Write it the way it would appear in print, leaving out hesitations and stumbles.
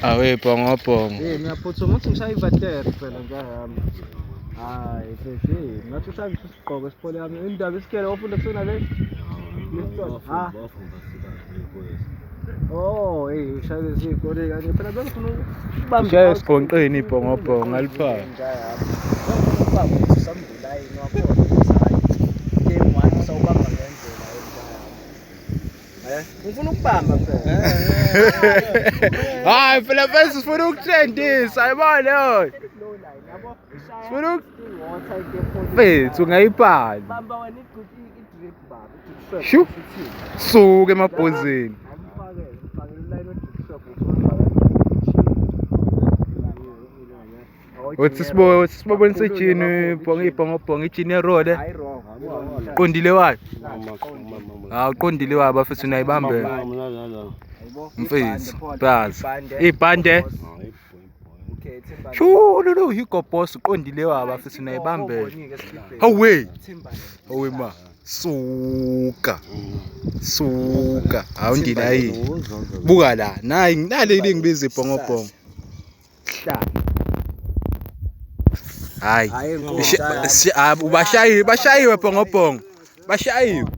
Awe ibhongobhongo. Ngiyaphuthuma ukuthi ngishaye ivateri phela ngiyahamba. Hayi bese ngathi ushaya isigqoko esiphole yami indaba isikele ofunda kusona le. Ha. Oh, ushaya izikole kanye phela bengifuna ukubamba. Shaya esigonqeni ibhongobhongo aliphaka. Ubamba usambula yini wakhona hayi. Game 1 sawubamba ngendlela ngifuna ukubamba phela. Hayi phela bese sifuna ukutrendisa ayibona yona. Sifuna Mfethu ungayibhala. Bamba wena i-drip bar. Shu. Suke emabhozini. Uthi sibonise ijini ibhongobhongo ijini yerode. Hayi wrong. Qondile wayo. Uqondile wayo bafethu unayibambe. Mfethu, bazi. Ibhande. Shu lo higobhoss uqondile wayo bafethu unayibambe. Hawe. Hawe ma. Suka. Awundila yini. Buka la. Nale lingibiza ibhongobhongo. Hayi. Bashayiwe ibhongobhongo. Bashayiwe.